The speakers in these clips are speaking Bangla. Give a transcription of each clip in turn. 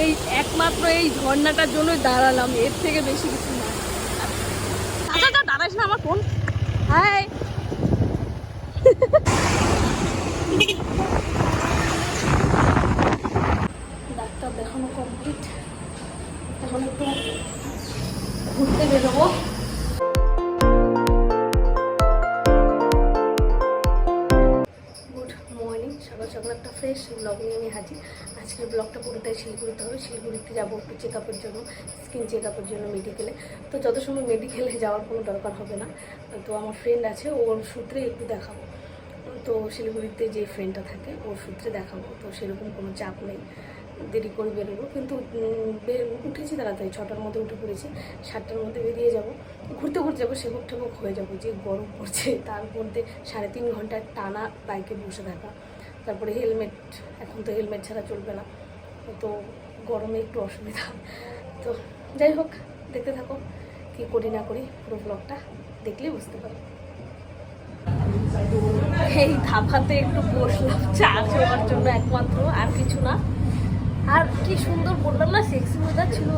এই একমাত্র এই ঝর্ণাটার জন্য দাঁড়ালাম, এর থেকে বেশি কিছু না। আচ্ছা দাঁড়াইস না, আমার ফোন। হাই, ডাক্তার দেখানো কমপ্লিট, এখন একটু ঘুরতে বেরোবো। গুড মর্নিং, সকাল সকাল একটা ফ্রেশ ব্লগ নিয়ে আমি হাজির। আজকের ব্লগটা পুরোটাই শিলিগুড়িতে হবে। শিলিগুড়িতে যাবো একটু চেক আপের জন্য, স্কিন চেক আপের জন্য মেডিকেলে। তো যত সময় মেডিকেলে যাওয়ার কোনো দরকার হবে না, তো আমার ফ্রেন্ড আছে, ওর সূত্রে একটু দেখাবো। তো শিলিগুড়িতে যে ফ্রেন্ডটা থাকে ওর সূত্রে দেখাবো, তো সেরকম কোনো চাপ নেই, দেরি করে বেরোবো। কিন্তু উঠেছি তাড়াতাড়ি, 6টার মধ্যে উঠে পড়েছি, 7টার মধ্যে বেরিয়ে যাব। ঘুরতে ঘুরতে যাবো, সেবক ঠেবক হয়ে যাবো, যে গরম পড়ছে তার মধ্যে 3.5 ঘন্টা টানা বাইকে বসে থাকা, তারপরে হেলমেট, এখন তো হেলমেট ছাড়া চলবে না, তো গরমে একটু অসুবিধা। তো যাই হোক, দেখতে থাকো কী করি না করি, পুরো ব্লগটা দেখলেই বুঝতে পারো। এই ধাবাতে একটু বসলাম চা খাওয়ার জন্য একমাত্র, আর কিছু না। আর কি সুন্দর বললাম না, সেক্সি ওয়েদার ছিল,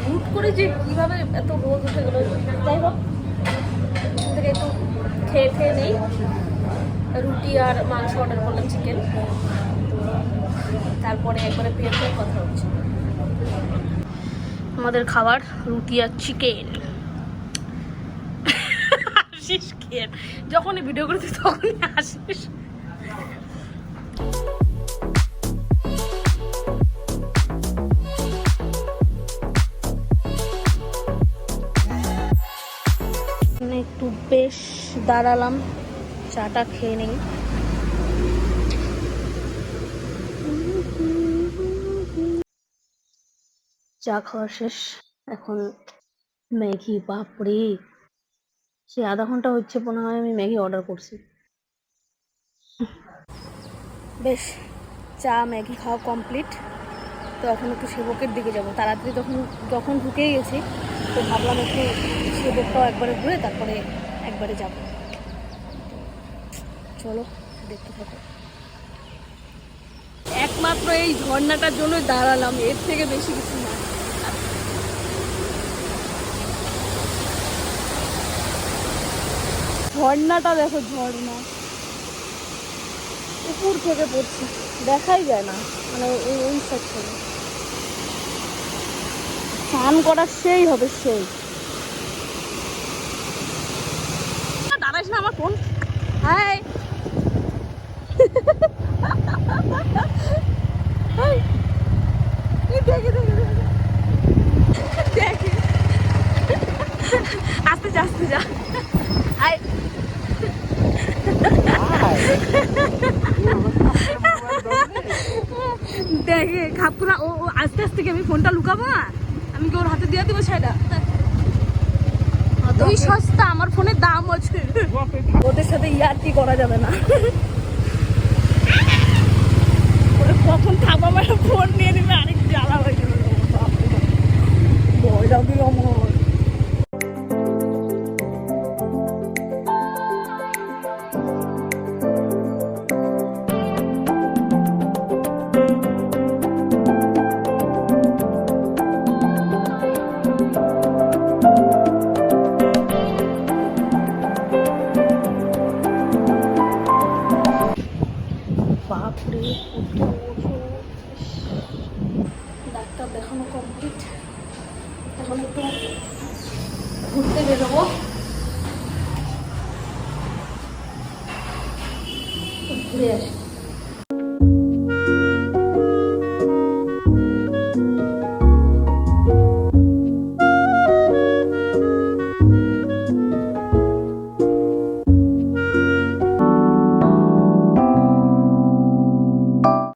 হুট করে যে কীভাবে এত রোদ উঠে গেলো। যাই হোক, থেকে একটু খেয়ে নেই। রুটি আর মাংস অর্ডার করলাম, চিকেন। তারপরে একবারে পেট হয়ে কথা হচ্ছে। আমাদের খাবার রুটি আর চিকেন। আসিস খেয়ে, যখনই ভিডিও করছি তখনই আসিস। একটু বেশ দাঁড়ালাম, চাটা খেয়ে নেই। চা খাওয়া শেষ, এখন ম্যাগি। বাপরে, সে আধা ঘন্টা হচ্ছে মনে হয় আমি ম্যাগি অর্ডার করছি। বেশ, চা ম্যাগি খাওয়া কমপ্লিট। তো এখন একটু সেবকের দিকে যাব, তাড়াতাড়ি যখন ঢুকেই গেছি, তো ভাবলাম একটু সেবকটাও একবারে ঘুরে তারপরে একবারে যাব। চলো দেখতে থাকো। একমাত্র এই ঝর্ণাটার জন্য দাঁড়ালাম, এর থেকে বেশি কিছু না। ঝর্ণাটা দেখো, ঝর্ণা উপর থেকে পড়ছে, দেখাই যায় না, মানে ওই সাইড থেকে স্নান করার সেই হবে সেই। দাঁড়াইস না, আমার ফোন। হাই, আস্তে যা, আস্তে যা। হাই, দেখে খাপুরা, ও আস্তে আস্তে কি আমি ফোনটা লুকাবো না? আমি কি ওর হাতে দিয়ে দেবো সেটা? তুই সস্তা, আমার ফোনের দাম আছে, ওদের সাথে ইয়ার্কি করা যাবে না। কখন খাবো আমার ফোন নিয়ে নিবে, আরেক জ্বালা হয়ে যাবে। ভয় লাগবে আমার। বাপরে, ডাক্তার দেখানো কমপ্লিট, এখন একটু ঘুরতে বেরোবো, ঘুরে আসি।